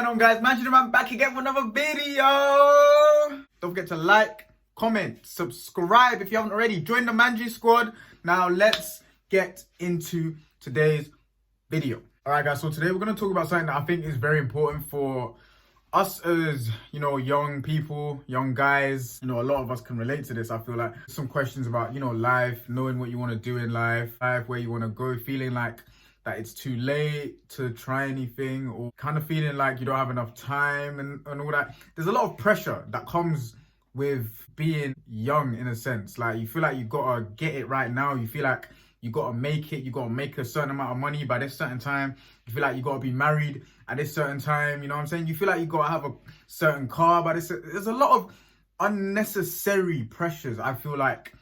on, guys? Manjitheman back again with another video. Don't forget to like, comment, subscribe if you haven't already. Join the ManGsquad squad. Now let's get into today's video. All right, guys. So today we're gonna talk about something that I think is very important for us as, young people, young guys. A lot of us can relate to this. I feel like some questions about, life, knowing what you want to do in life, where you want to go, feeling like that it's too late to try anything, or kind of feeling like you don't have enough time and all that. There's a lot of pressure that comes with being young, in a sense. Like, you feel like you gotta get it right now. You feel like you gotta make it. You gotta make a certain amount of money by this certain time. You feel like you gotta be married at this certain time. You know what I'm saying? You feel like you gotta have a certain car by this. There's a lot of unnecessary pressures, I feel like,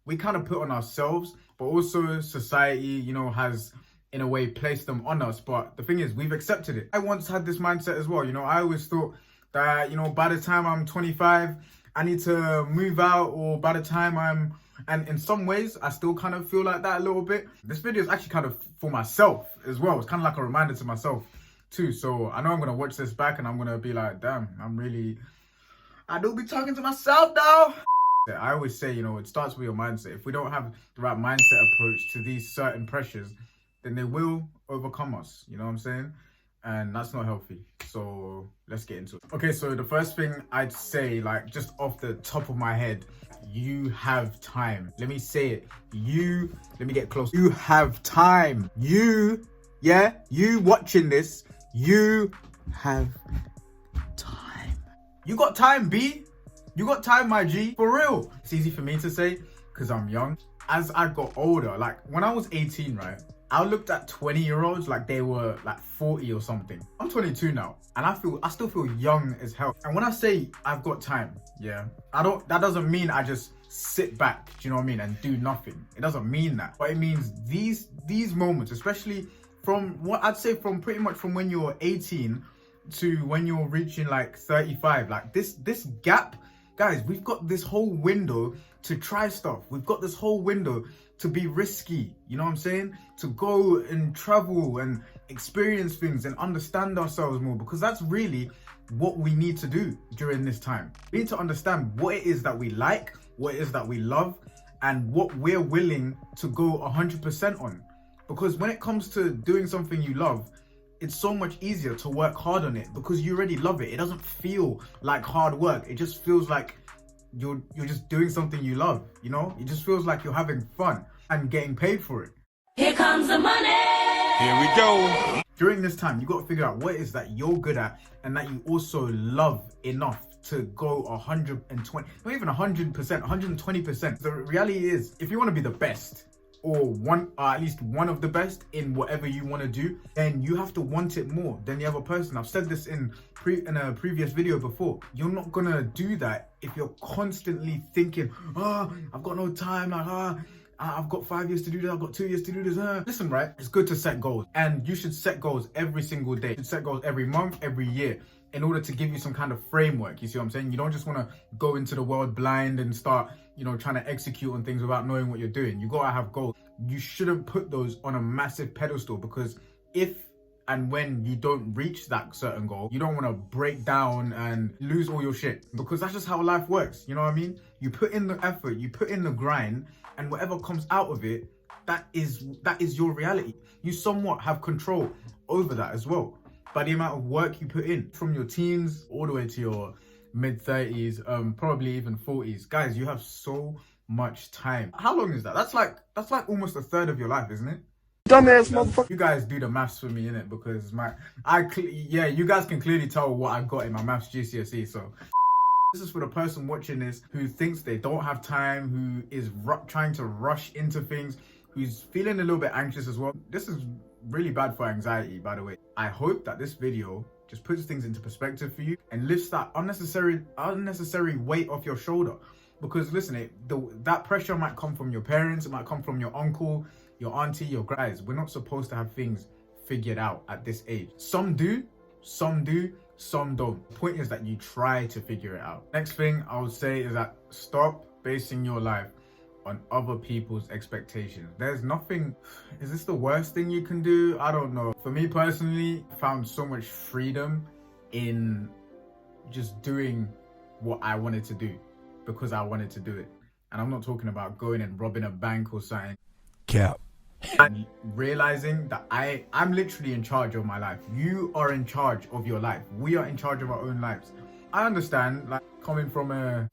we kind of put on ourselves, but also society, has in a way placed them on us. But the thing is, we've accepted it. I once had this mindset as well. I always thought that, by the time I'm 25, I need to move out, or by the time and in some ways, I still kind of feel like that a little bit. This video is actually kind of for myself as well. It's kind of like a reminder to myself too. So I know I'm going to watch this back and I'm going to be like, damn, I do be talking to myself though. I always say, it starts with your mindset. If we don't have the right mindset approach to these certain pressures, then they will overcome us. You know what I'm saying? And that's not healthy. So let's get into it. Okay, so the first thing I'd say, like, just off the top of my head, you have time. Let me say it. Let me get close. You have time. You watching this, you have time. You got time, B. You got time, my G. For real. It's easy for me to say because I'm young. As I got older, like when I was 18, right, I looked at 20-year-olds like they were like 40 or something. I'm 22 now, and I still feel young as hell. And when I say I've got time, that doesn't mean I just sit back, do you know what I mean, and do nothing. It doesn't mean that. But it means these moments, especially from what I'd say from pretty much from when you're 18 to when you're reaching like 35, like this gap, guys, we've got this whole window to try stuff. We've got this whole window to be risky, you know what I'm saying? To go and travel and experience things and understand ourselves more, because that's really what we need to do during this time. We need to understand what it is that we like, what it is that we love, and what we're willing to go 100% on. Because when it comes to doing something you love, it's so much easier to work hard on it because you already love it. It doesn't feel like hard work. It just feels like you're just doing something you love, It just feels like you're having fun and getting paid for it. Here comes the money. Here we go. During this time, you got to figure out what it is that you're good at and that you also love enough to go 120, not even 100%, 120%. The reality is, if you want to be the best, or at least one of the best in whatever you want to do, then you have to want it more than the other person. I've said this in a previous video before. You're not gonna do that if you're constantly thinking, I've got no time, like, I've got 5 years to do this, I've got 2 years to do this. Listen, right, it's good to set goals, and you should set goals every single day. You should set goals every month, every year, in order to give you some kind of framework. You see what I'm saying? You don't just want to go into the world blind and start, trying to execute on things without knowing what you're doing. You gotta have goals. You shouldn't put those on a massive pedestal, because if and when you don't reach that certain goal, you don't want to break down and lose all your shit, because that's just how life works. You know what I mean? You put in the effort, you put in the grind, and whatever comes out of it, that is your reality. You somewhat have control over that as well, by the amount of work you put in, from your teens all the way to your mid-30s, probably even 40s. Guys, you have so much time. How long is that? That's like almost a third of your life, isn't it? Dumbass motherfucker. You guys do the maths for me, innit? Because you guys can clearly tell what I got in my maths GCSE. So this is for the person watching this who thinks they don't have time, who is trying to rush into things, who's feeling a little bit anxious as well. This is really bad for anxiety, by the way. I hope that this video just puts things into perspective for you and lifts that unnecessary weight off your shoulder. Because listen, that pressure might come from your parents, it might come from your uncle, your auntie, your guys. We're not supposed to have things figured out at this age. Some do, some don't. The point is that you try to figure it out. Next thing I would say is that stop basing your life on other people's expectations. There's nothing, is this the worst thing you can do? I don't know. For me personally, I found so much freedom in just doing what I wanted to do because I wanted to do it. And I'm not talking about going and robbing a bank or something. Cap. And realizing that I'm literally in charge of my life. You are in charge of your life. We are in charge of our own lives. I understand, like, coming from a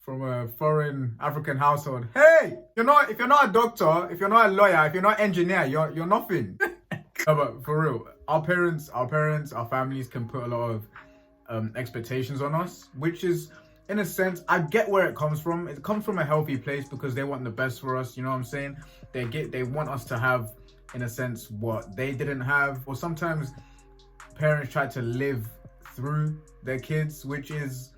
foreign African household. Hey, if you're not a doctor, if you're not a lawyer, if you're not an engineer, you're nothing. No, but for real, our parents, our families can put a lot of expectations on us, which is, in a sense, I get where it comes from. It comes from a healthy place because they want the best for us. You know what I'm saying? They want us to have, in a sense, what they didn't have. Or sometimes parents try to live through their kids, which is,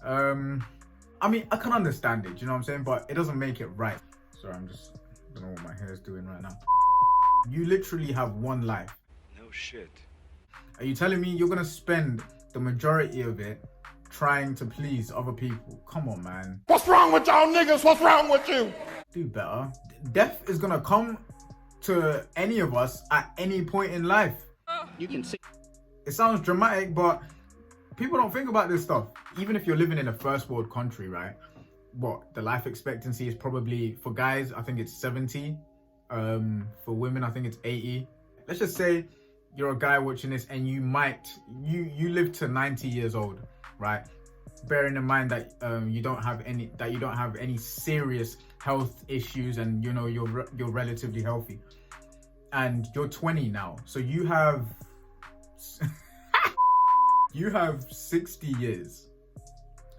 I mean, I can understand it. You know what I'm saying? But it doesn't make it right. Sorry, I don't know what my hair is doing right now. You literally have one life. No shit. Are you telling me you're gonna spend the majority of it trying to please other people? Come on, man. What's wrong with y'all niggas? What's wrong with you? Do better. Death is gonna come to any of us at any point in life. You can see. It sounds dramatic, but people don't think about this stuff. Even if you're living in a first world country, right? What, the life expectancy is probably, for guys, I think it's 70. For women, I think it's 80. Let's just say you're a guy watching this and you live to 90 years old, right? Bearing in mind that you don't have any serious health issues, and you know you're relatively healthy, and you're 20 now, so you have you have 60 years.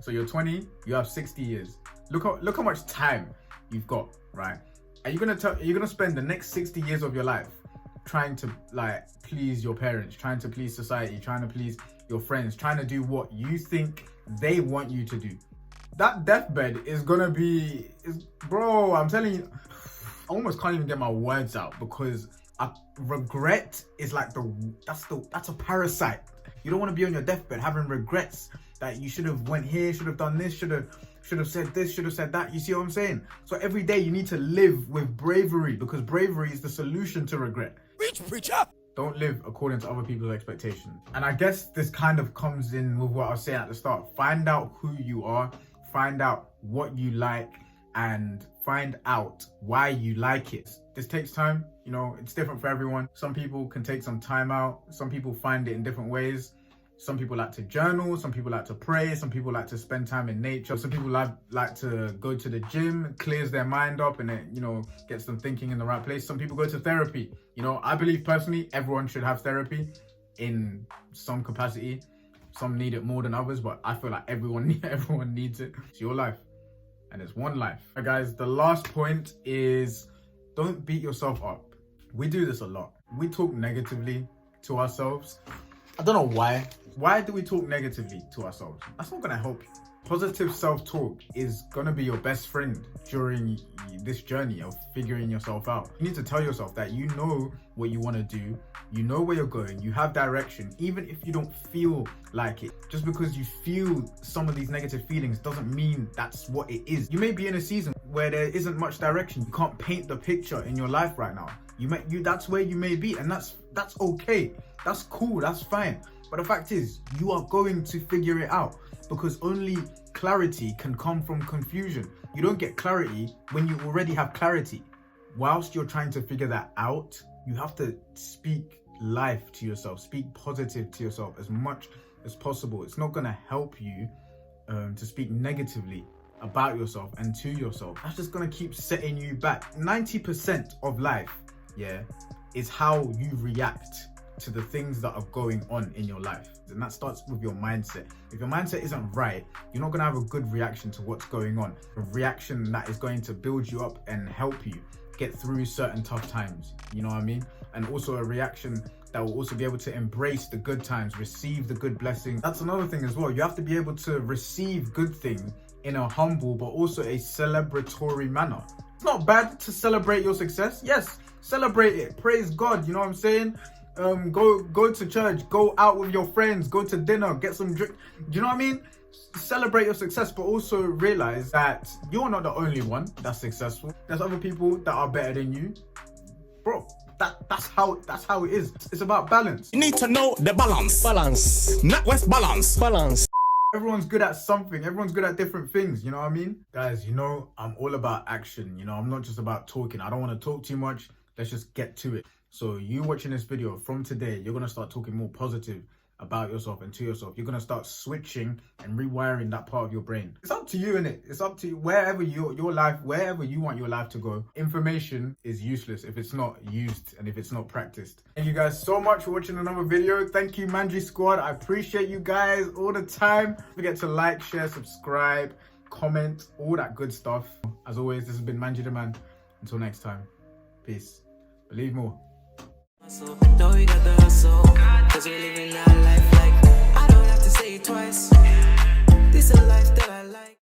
So you're 20, you have 60 years. Look how much time you've got, right? Are you gonna spend the next 60 years of your life trying to, like, please your parents, trying to please society, trying to please your friends, trying to do what you think they want you to do? That deathbed is gonna be, bro, I'm telling you, I almost can't even get my words out, because regret is like that's a parasite. You don't want to be on your deathbed having regrets that you should have went here, should have done this, should have said this, should have said that. You see what I'm saying? So every day you need to live with bravery, because bravery is the solution to regret. Preach, preacher. Don't live according to other people's expectations. And I guess this kind of comes in with what I was saying at the start. Find out who you are, find out what you like, and find out why you like it. This takes time, you know, it's different for everyone. Some people can take some time out. Some people find it in different ways. Some people like to journal, some people like to pray, some people like to spend time in nature, some people like to go to the gym. It clears their mind up and it, you know, gets them thinking in the right place. Some people go to therapy. You know, I believe personally everyone should have therapy in some capacity. Some need it more than others, but I feel like everyone needs it. It's your life and it's one life. Right, guys, the last point is, don't beat yourself up. We do this a lot. We talk negatively to ourselves. I don't know why. Why do we talk negatively to ourselves? That's not gonna help you. Positive self-talk is gonna be your best friend during this journey of figuring yourself out. You need to tell yourself that you know what you wanna do, you know where you're going, you have direction, even if you don't feel like it. Just because you feel some of these negative feelings doesn't mean that's what it is. You may be in a season where there isn't much direction. You can't paint the picture in your life right now. That's where you may be, and that's okay. That's cool, that's fine. But the fact is, you are going to figure it out, because only clarity can come from confusion. You don't get clarity when you already have clarity. Whilst you're trying to figure that out, you have to speak life to yourself, speak positive to yourself as much as possible. It's not gonna help you to speak negatively about yourself and to yourself. That's just gonna keep setting you back. 90% of life, yeah, is how you react to the things that are going on in your life. And that starts with your mindset. If your mindset isn't right, you're not gonna have a good reaction to what's going on. A reaction that is going to build you up and help you get through certain tough times. You know what I mean? And also a reaction that will also be able to embrace the good times, receive the good blessings. That's another thing as well. You have to be able to receive good things in a humble but also a celebratory manner. It's not bad to celebrate your success. Yes, celebrate it. Praise God. You know what I'm saying? Go to church, go out with your friends, go to dinner, get some drink. Do you know what I mean? Celebrate your success, but also realize that you're not the only one that's successful. There's other people that are better than you. Bro, that's how it is. It's about balance. You need to know the balance. Balance. Not West balance. Balance. Everyone's good at something. Everyone's good at different things. You know what I mean? Guys, you know, I'm all about action. You know, I'm not just about talking. I don't want to talk too much. Let's just get to it. So you watching this video from today, you're going to start talking more positive about yourself and to yourself. You're going to start switching and rewiring that part of your brain. It's up to you, innit? It's up to you. Wherever your life, wherever you want your life to go, information is useless if it's not used and if it's not practiced. Thank you guys so much for watching another video. Thank you, ManGsquad. I appreciate you guys all the time. Don't forget to like, share, subscribe, comment, all that good stuff. As always, this has been Manjitheman. Until next time, peace. Believe more. Though we got the hustle, cause we're living our life like I don't have to say it twice.